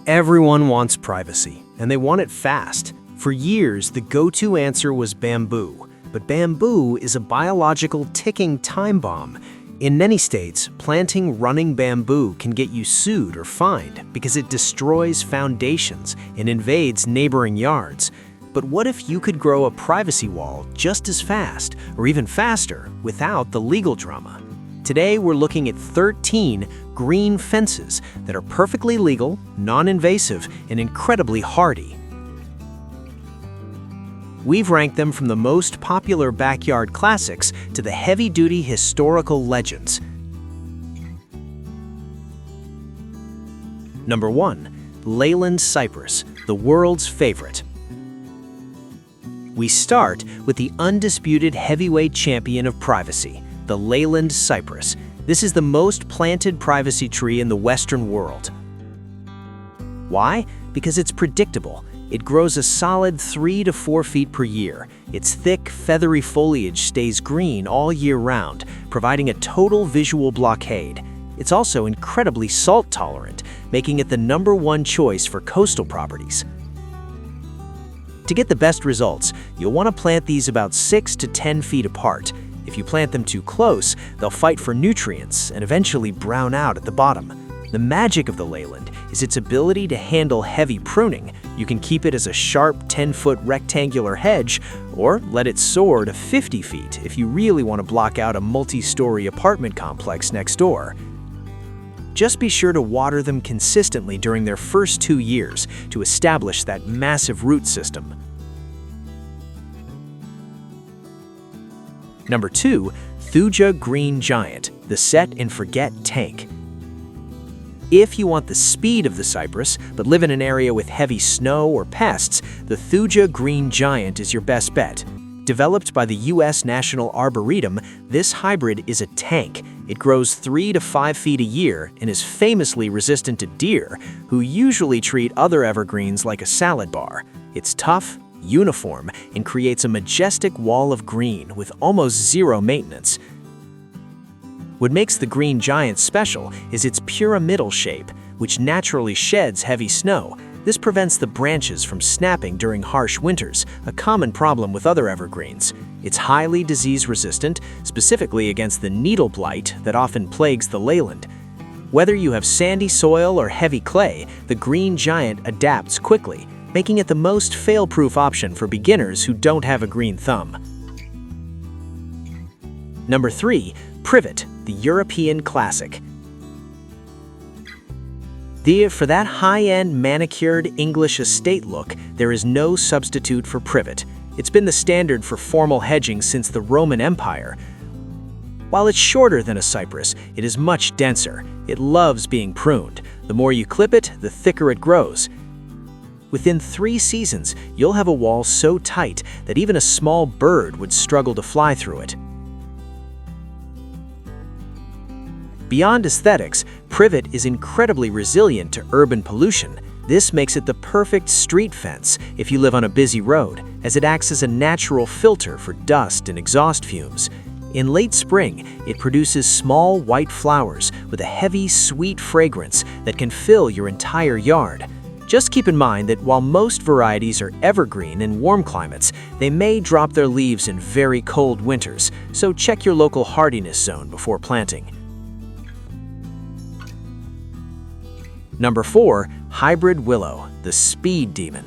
Everyone wants privacy, and they want it fast. For years, the go-to answer was bamboo, but bamboo is a biological ticking time bomb. In many states, planting running bamboo can get you sued or fined because it destroys foundations and invades neighboring yards. But what if you could grow a privacy wall just as fast, or even faster, without the legal drama? Today, we're looking at 13 green fences that are perfectly legal, non-invasive, and incredibly hardy. We've ranked them from the most popular backyard classics to the heavy-duty historical legends. Number 1. Leyland cypress, the world's favorite. We start with the undisputed heavyweight champion of privacy, the Leyland cypress. This is the most planted privacy tree in the Western world. Why? Because it's predictable. It grows a solid 3 to 4 feet per year. Its thick, feathery foliage stays green all year round, providing a total visual blockade. It's also incredibly salt-tolerant, making it the #1 choice for coastal properties. To get the best results, you'll want to plant these about 6 to 10 feet apart. If you plant them too close, they'll fight for nutrients and eventually brown out at the bottom. The magic of the Leyland is its ability to handle heavy pruning. You can keep it as a sharp 10-foot rectangular hedge, or let it soar to 50 feet if you really want to block out a multi-story apartment complex next door. Just be sure to water them consistently during their first 2 years to establish that massive root system. Number 2. Thuja Green Giant, the set-and-forget tank. If you want the speed of the cypress, but live in an area with heavy snow or pests, the Thuja Green Giant is your best bet. Developed by the U.S. National Arboretum, this hybrid is a tank. It grows 3 to 5 feet a year and is famously resistant to deer, who usually treat other evergreens like a salad bar. It's tough, uniform, and creates a majestic wall of green with almost zero maintenance. What makes the Green Giant special is its pyramidal shape, which naturally sheds heavy snow. This prevents the branches from snapping during harsh winters, a common problem with other evergreens. It's highly disease-resistant, specifically against the needle blight that often plagues the Leyland. Whether you have sandy soil or heavy clay, the Green Giant adapts quickly, making it the most fail-proof option for beginners who don't have a green thumb. Number 3. Privet, the European classic. For that high-end manicured English estate look, there is no substitute for privet. It's been the standard for formal hedging since the Roman Empire. While it's shorter than a cypress, it is much denser. It loves being pruned. The more you clip it, the thicker it grows. Within 3 seasons, you'll have a wall so tight that even a small bird would struggle to fly through it. Beyond aesthetics, privet is incredibly resilient to urban pollution. This makes it the perfect street fence if you live on a busy road, as it acts as a natural filter for dust and exhaust fumes. In late spring, it produces small white flowers with a heavy, sweet fragrance that can fill your entire yard. Just keep in mind that while most varieties are evergreen in warm climates, they may drop their leaves in very cold winters, so check your local hardiness zone before planting. Number 4. Hybrid Willow, the Speed Demon.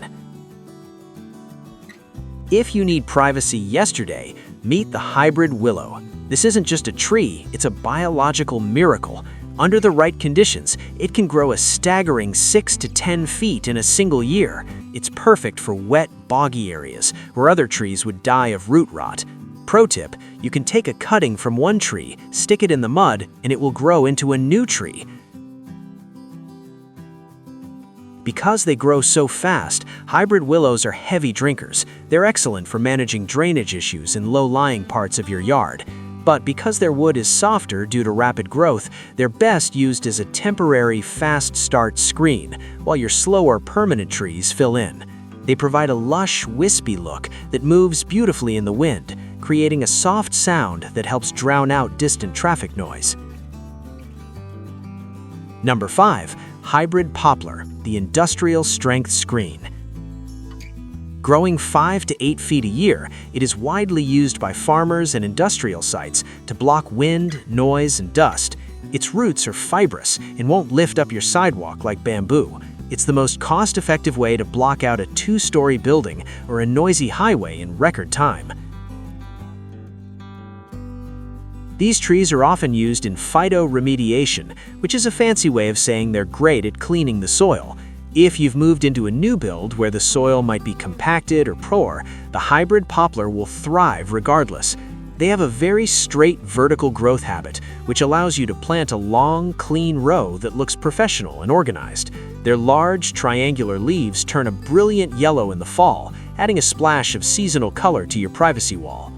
If you need privacy yesterday, meet the hybrid willow. This isn't just a tree, it's a biological miracle. Under the right conditions, it can grow a staggering 6 to 10 feet in a single year. It's perfect for wet, boggy areas where other trees would die of root rot. Pro tip, you can take a cutting from one tree, stick it in the mud, and it will grow into a new tree. Because they grow so fast, hybrid willows are heavy drinkers. They're excellent for managing drainage issues in low-lying parts of your yard. But because their wood is softer due to rapid growth, they're best used as a temporary fast start screen, while your slower permanent trees fill in. They provide a lush, wispy look that moves beautifully in the wind, creating a soft sound that helps drown out distant traffic noise. Number 5. Hybrid poplar, the industrial strength screen. Growing 5 to 8 feet a year, it is widely used by farmers and industrial sites to block wind, noise, and dust. Its roots are fibrous and won't lift up your sidewalk like bamboo. It's the most cost-effective way to block out a 2-story building or a noisy highway in record time. These trees are often used in phytoremediation, which is a fancy way of saying they're great at cleaning the soil. If you've moved into a new build where the soil might be compacted or poor, the hybrid poplar will thrive regardless. They have a very straight vertical growth habit, which allows you to plant a long, clean row that looks professional and organized. Their large, triangular leaves turn a brilliant yellow in the fall, adding a splash of seasonal color to your privacy wall.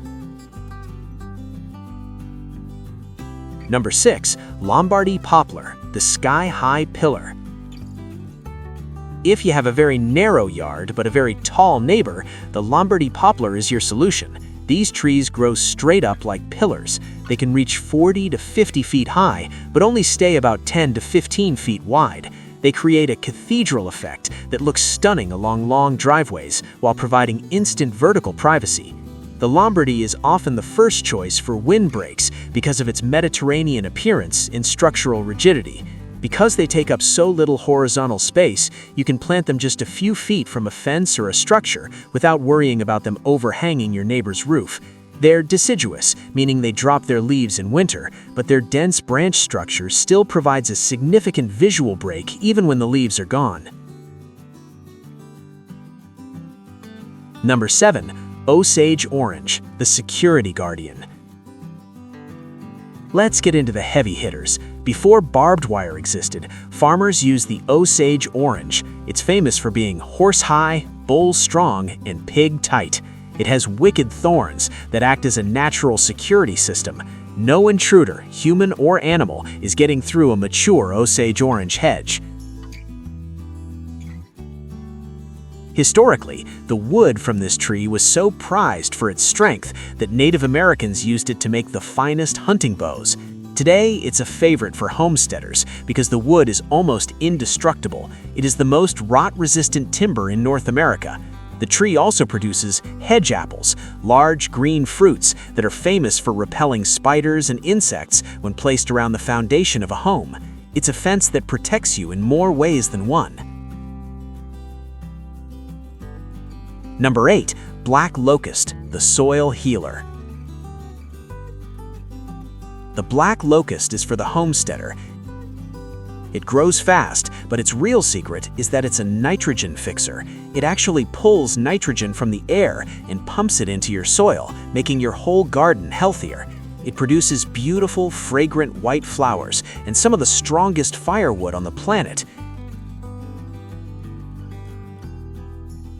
Number 6. Lombardy poplar, the sky-high pillar. If you have a very narrow yard but a very tall neighbor, the Lombardy poplar is your solution. These trees grow straight up like pillars. They can reach 40 to 50 feet high, but only stay about 10 to 15 feet wide. They create a cathedral effect that looks stunning along long driveways while providing instant vertical privacy. The Lombardy is often the first choice for windbreaks because of its Mediterranean appearance and structural rigidity. Because they take up so little horizontal space, you can plant them just a few feet from a fence or a structure without worrying about them overhanging your neighbor's roof. They're deciduous, meaning they drop their leaves in winter, but their dense branch structure still provides a significant visual break even when the leaves are gone. Number 7. Osage orange, the security guardian. Let's get into the heavy hitters. Before barbed wire existed, farmers used the Osage orange. It's famous for being horse-high, bull-strong, and pig-tight. It has wicked thorns that act as a natural security system. No intruder, human or animal, is getting through a mature Osage orange hedge. Historically, the wood from this tree was so prized for its strength that Native Americans used it to make the finest hunting bows. Today, it's a favorite for homesteaders because the wood is almost indestructible. It is the most rot-resistant timber in North America. The tree also produces hedge apples, large green fruits that are famous for repelling spiders and insects when placed around the foundation of a home. It's a fence that protects you in more ways than one. Number 8. Black locust, the soil healer. The black locust is for the homesteader. It grows fast, but its real secret is that it's a nitrogen fixer. It actually pulls nitrogen from the air and pumps it into your soil, making your whole garden healthier. It produces beautiful, fragrant white flowers and some of the strongest firewood on the planet.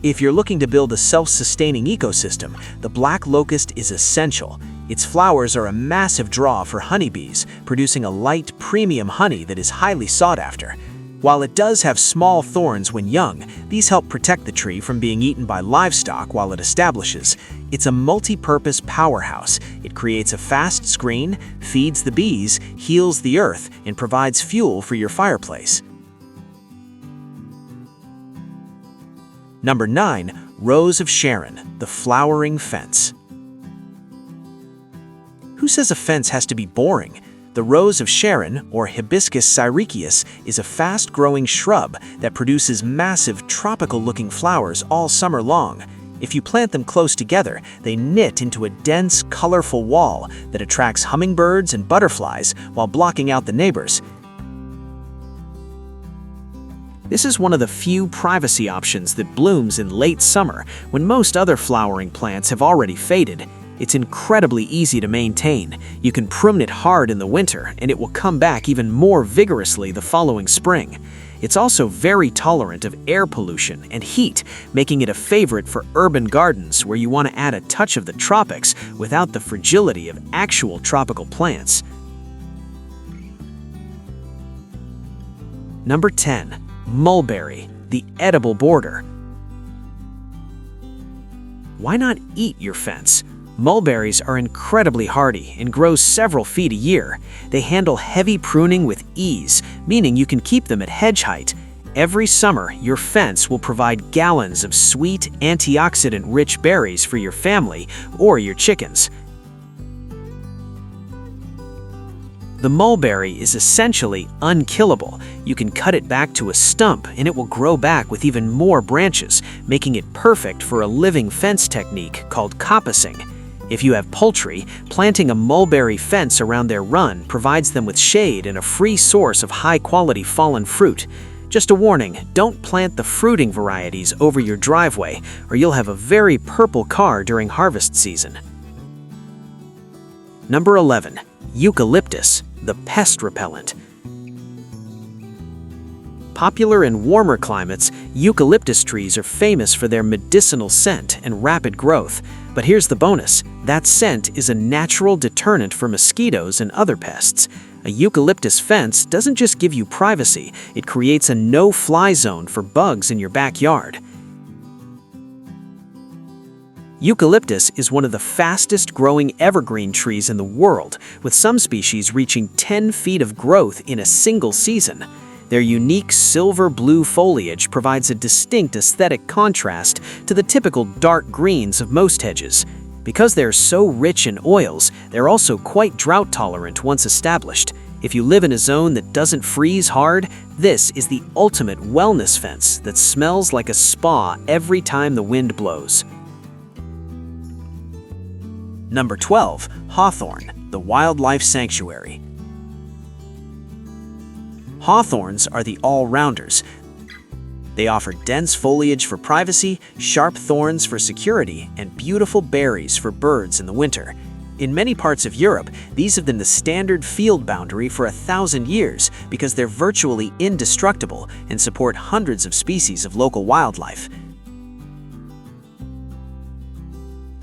If you're looking to build a self-sustaining ecosystem, the black locust is essential. Its flowers are a massive draw for honeybees, producing a light, premium honey that is highly sought after. While it does have small thorns when young, these help protect the tree from being eaten by livestock while it establishes. It's a multi-purpose powerhouse. It creates a fast screen, feeds the bees, heals the earth, and provides fuel for your fireplace. Number 9. Rose of Sharon, the flowering fence. Who says a fence has to be boring? The Rose of Sharon, or Hibiscus syriacus, is a fast-growing shrub that produces massive tropical-looking flowers all summer long. If you plant them close together, they knit into a dense, colorful wall that attracts hummingbirds and butterflies while blocking out the neighbors. This is one of the few privacy options that blooms in late summer when most other flowering plants have already faded. It's incredibly easy to maintain. You can prune it hard in the winter, and it will come back even more vigorously the following spring. It's also very tolerant of air pollution and heat, making it a favorite for urban gardens where you want to add a touch of the tropics without the fragility of actual tropical plants. Number 10. Mulberry, the edible border. Why not eat your fence? Mulberries are incredibly hardy and grow several feet a year. They handle heavy pruning with ease, meaning you can keep them at hedge height. Every summer, your fence will provide gallons of sweet, antioxidant-rich berries for your family or your chickens. The mulberry is essentially unkillable. You can cut it back to a stump and it will grow back with even more branches, making it perfect for a living fence technique called coppicing. If you have poultry, planting a mulberry fence around their run provides them with shade and a free source of high-quality fallen fruit. Just a warning, don't plant the fruiting varieties over your driveway, or you'll have a very purple car during harvest season. Number 11. Eucalyptus, the pest repellent. Popular in warmer climates, eucalyptus trees are famous for their medicinal scent and rapid growth. But here's the bonus: that scent is a natural deterrent for mosquitoes and other pests. A eucalyptus fence doesn't just give you privacy, it creates a no-fly zone for bugs in your backyard. Eucalyptus is one of the fastest-growing evergreen trees in the world, with some species reaching 10 feet of growth in a single season. Their unique silver-blue foliage provides a distinct aesthetic contrast to the typical dark greens of most hedges. Because they're so rich in oils, they're also quite drought-tolerant once established. If you live in a zone that doesn't freeze hard, this is the ultimate wellness fence that smells like a spa every time the wind blows. Number 12. Hawthorn, the wildlife sanctuary. Hawthorns are the all-rounders. They offer dense foliage for privacy, sharp thorns for security, and beautiful berries for birds in the winter. In many parts of Europe, these have been the standard field boundary for 1,000 years because they're virtually indestructible and support hundreds of species of local wildlife.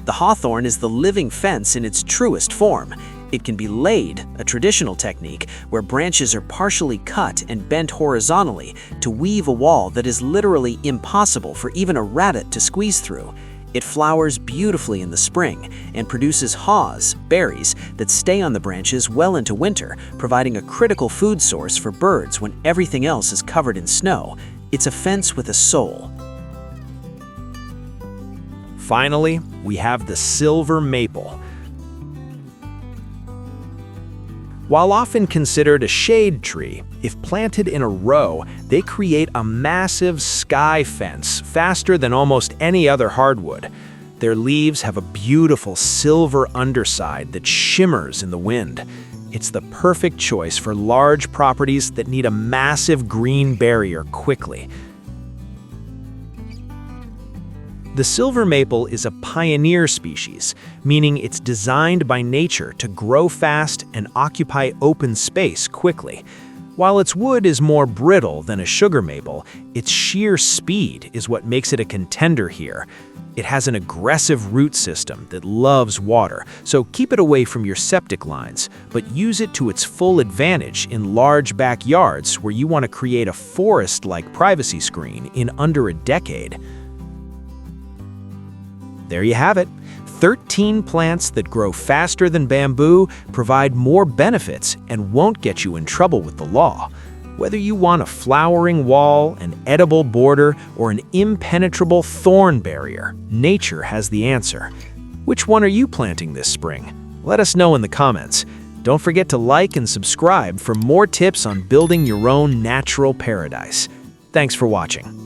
The hawthorn is the living fence in its truest form. It can be laid, a traditional technique where branches are partially cut and bent horizontally to weave a wall that is literally impossible for even a rabbit to squeeze through. It flowers beautifully in the spring and produces haws, berries, that stay on the branches well into winter, providing a critical food source for birds when everything else is covered in snow. It's a fence with a soul. Finally, we have the silver maple. While often considered a shade tree, if planted in a row, they create a massive sky fence faster than almost any other hardwood. Their leaves have a beautiful silver underside that shimmers in the wind. It's the perfect choice for large properties that need a massive green barrier quickly. The silver maple is a pioneer species, meaning it's designed by nature to grow fast and occupy open space quickly. While its wood is more brittle than a sugar maple, its sheer speed is what makes it a contender here. It has an aggressive root system that loves water, so keep it away from your septic lines, but use it to its full advantage in large backyards where you want to create a forest-like privacy screen in under a decade. There you have it. 13 plants that grow faster than bamboo, provide more benefits, and won't get you in trouble with the law. Whether you want a flowering wall, an edible border, or an impenetrable thorn barrier, nature has the answer. Which one are you planting this spring? Let us know in the comments. Don't forget to like and subscribe for more tips on building your own natural paradise. Thanks for watching.